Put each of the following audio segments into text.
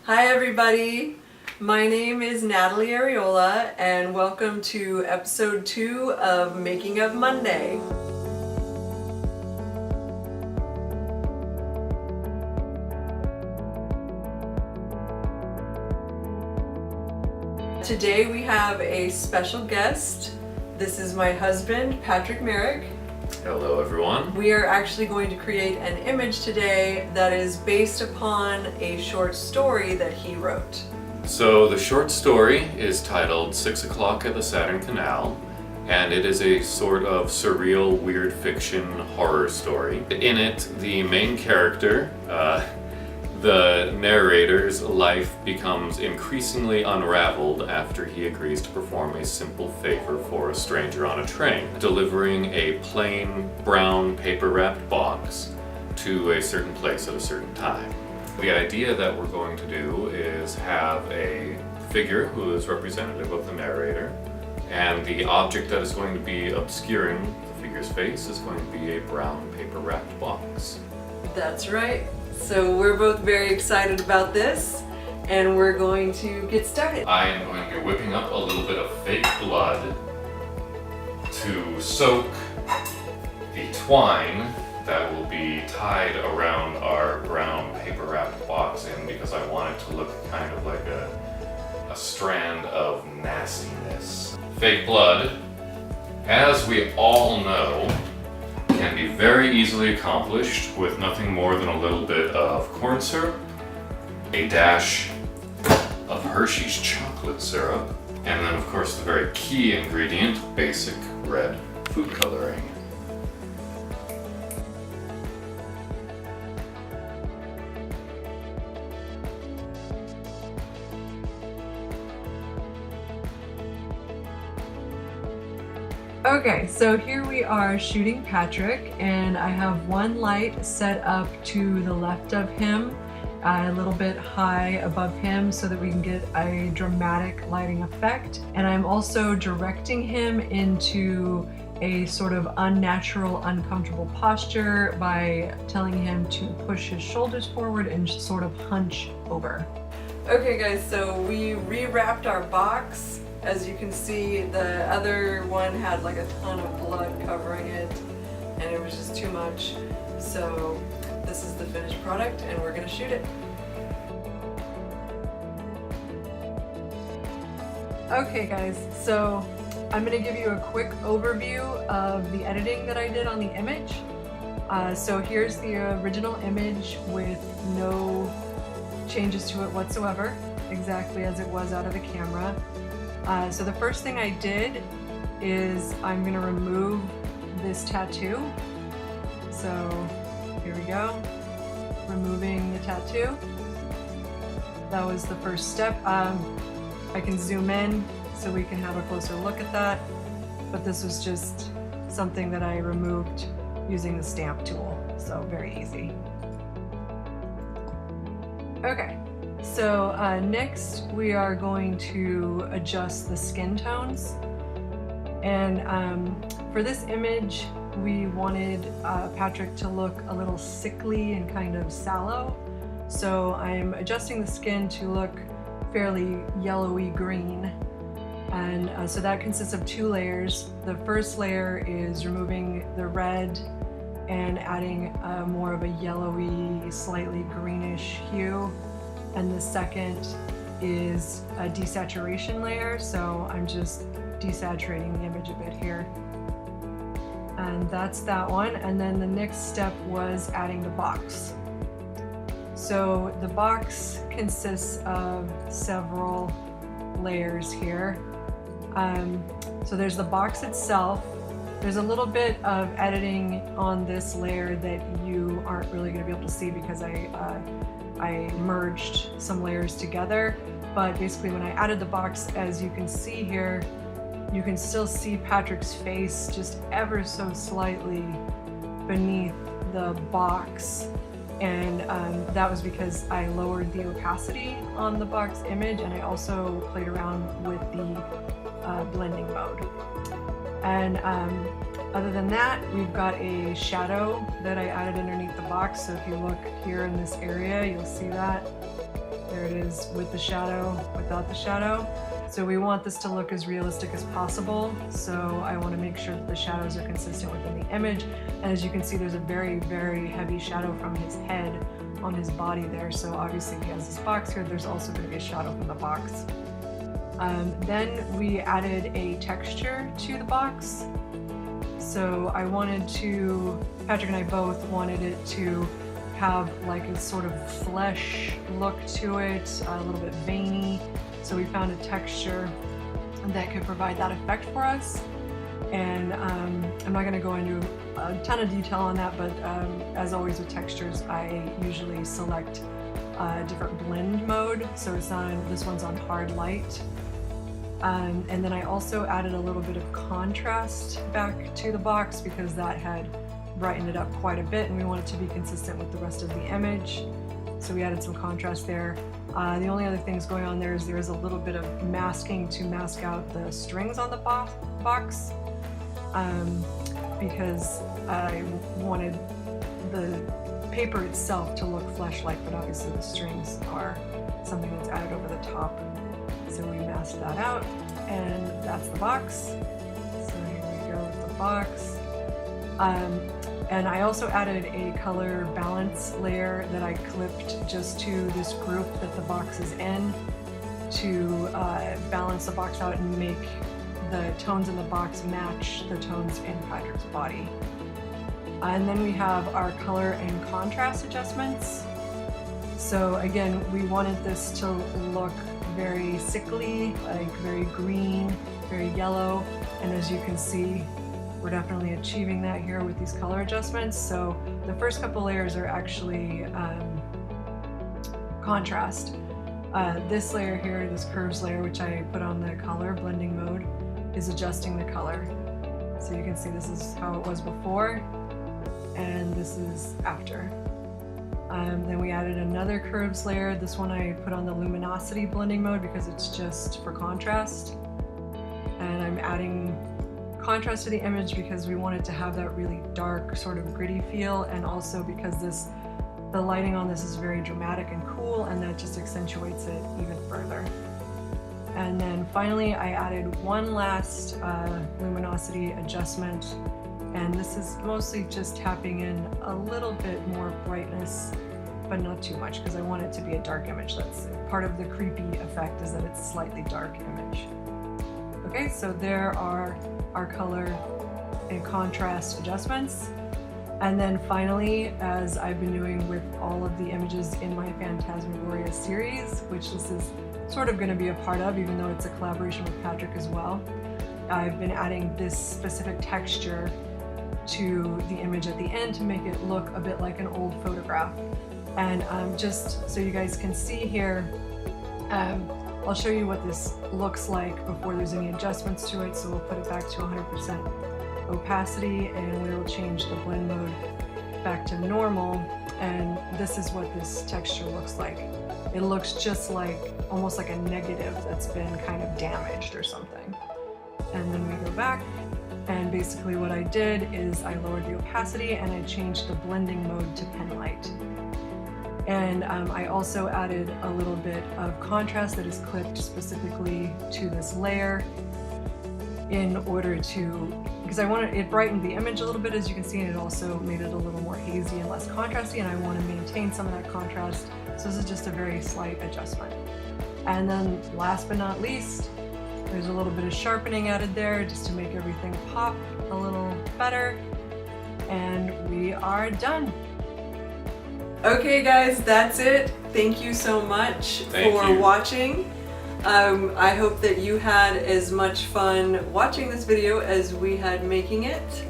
Hi everybody, my name is Natalie Areola and welcome to episode 2 of Making of Monday. Today we have a special guest. This is my husband, Patrick Merrick. Hello everyone. We are actually going to create an image today that is based upon a short story that he wrote. So the short story is titled 6 O'Clock at the Saturn Canal, and it is a sort of surreal, weird fiction horror story. In it, the main character, the narrator's life becomes increasingly unraveled after he agrees to perform a simple favor for a stranger on a train, delivering a plain brown paper-wrapped box to a certain place at a certain time. The idea that we're going to do is have a figure who is representative of the narrator, and the object that is going to be obscuring the figure's face is going to be a brown paper-wrapped box. That's right. So we're both very excited about this, and we're going to get started. I am going to be whipping up a little bit of fake blood to soak the twine that will be tied around our brown paper wrapped box in, because I want it to look kind of like a strand of nastiness. Fake blood, as we all know, can be very easily accomplished with nothing more than a little bit of corn syrup, a dash of Hershey's chocolate syrup, and then of course the very key ingredient, basic red food coloring. Okay, so here we are shooting Patrick, and I have one light set up to the left of him, a little bit high above him so that we can get a dramatic lighting effect. And I'm also directing him into a sort of unnatural, uncomfortable posture by telling him to push his shoulders forward and sort of hunch over. Okay guys, so we rewrapped our box. As you can see, the other one had like a ton of blood covering it, and it was just too much. So this is the finished product, and we're gonna shoot it. Okay guys, so I'm gonna give you a quick overview of the editing that I did on the image. So here's the original image with no changes to it whatsoever, exactly as it was out of the camera. So the first thing I did is I'm going to remove this tattoo. So here we go, removing the tattoo. That was the first step. I can zoom in so we can have a closer look at that, but this was just something that I removed using the stamp tool, so very easy. Okay. So next we are going to adjust the skin tones, and for this image we wanted Patrick to look a little sickly and kind of sallow, so I'm adjusting the skin to look fairly yellowy green, and so that consists of 2 layers. The first layer is removing the red and adding more of a yellowy, slightly greenish hue. And the second is a desaturation layer, so I'm just desaturating the image a bit here. And that's that one. And then the next step was adding the box. So the box consists of several layers here. So there's the box itself. There's a little bit of editing on this layer that you aren't really going to be able to see because I merged some layers together, but basically when I added the box, as you can see here, you can still see Patrick's face just ever so slightly beneath the box, and that was because I lowered the opacity on the box image, and I also played around with the blending mode. And other than that, we've got a shadow that I added underneath the box. So if you look here in this area, you'll see that. There it is with the shadow, without the shadow. So we want this to look as realistic as possible. So I want to make sure that the shadows are consistent within the image. And as you can see, there's a very, very heavy shadow from his head on his body there. So obviously he has this box here. There's also going to be a shadow from the box. Then we added a texture to the box. So I wanted to, Patrick and I both wanted it to have like a sort of flesh look to it, a little bit veiny. So we found a texture that could provide that effect for us. And I'm not going to go into a ton of detail on that, but as always with textures, I usually select a different blend mode. So it's on, this one's on hard light. And then I also added a little bit of contrast back to the box because that had brightened it up quite a bit and we want it to be consistent with the rest of the image. So we added some contrast there. The only other things going on there is a little bit of masking to mask out the strings on the box because I wanted the paper itself to look flesh-like, but obviously the strings are something that's added over the top. So we masked that out, and that's the box. So here we go with the box. And I also added a color balance layer that I clipped just to this group that the box is in to balance the box out and make the tones in the box match the tones in Patrick's body. And then we have our color and contrast adjustments. So again, we wanted this to look very sickly, like very green, very yellow. And as you can see, we're definitely achieving that here with these color adjustments. So the first couple layers are actually contrast. This layer here, this curves layer, which I put on the color blending mode, is adjusting the color. So you can see this is how it was before, and this is after. Then we added another curves layer. This one I put on the luminosity blending mode because it's just for contrast. And I'm adding contrast to the image because we wanted to have that really dark sort of gritty feel, and also because the lighting on this is very dramatic and cool, and that just accentuates it even further. And then finally I added one last luminosity adjustment, and this is mostly just tapping in a little bit more brightness, but not too much because I want it to be a dark image. That's part of the creepy effect, is that it's a slightly dark image. Okay, so there are our color and contrast adjustments. And then finally, as I've been doing with all of the images in my Phantasmagoria series, which this is sort of going to be a part of, even though it's a collaboration with Patrick as well, I've been adding this specific texture to the image at the end to make it look a bit like an old photograph. And just so you guys can see here, I'll show you what this looks like before there's any adjustments to it. So we'll put it back to 100% opacity, and we'll change the blend mode back to normal. And this is what this texture looks like. It looks just like, almost like a negative that's been kind of damaged or something. And then we go back, and basically what I did is I lowered the opacity and I changed the blending mode to pen light. And I also added a little bit of contrast that is clipped specifically to this layer in order to, because I wanted, it brightened the image a little bit, as you can see, and it also made it a little more hazy and less contrasty, and I want to maintain some of that contrast. So this is just a very slight adjustment. And then last but not least, there's a little bit of sharpening added there just to make everything pop a little better. And we are done. Okay guys, that's it. Thank you so much for watching. I hope that you had as much fun watching this video as we had making it.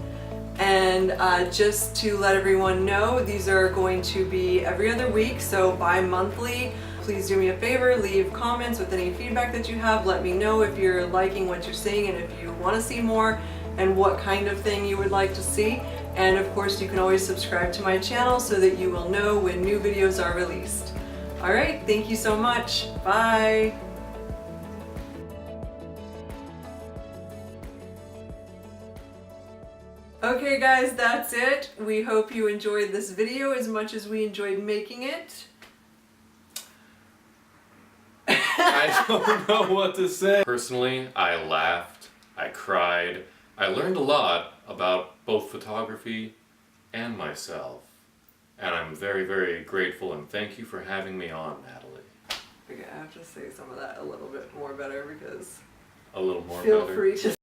And just to let everyone know, these are going to be every other week, so bi-monthly. Please do me a favor, leave comments with any feedback that you have. Let me know if you're liking what you're seeing and if you want to see more and what kind of thing you would like to see. And of course, you can always subscribe to my channel so that you will know when new videos are released. All right, thank you so much. Bye. Okay guys, that's it. We hope you enjoyed this video as much as we enjoyed making it. I don't know what to say. Personally, I laughed, I cried, I learned a lot about both photography and myself. And I'm very, very grateful and thank you for having me on, Natalie. Okay, I have to say some of that a little bit more better because A little more feel better. free to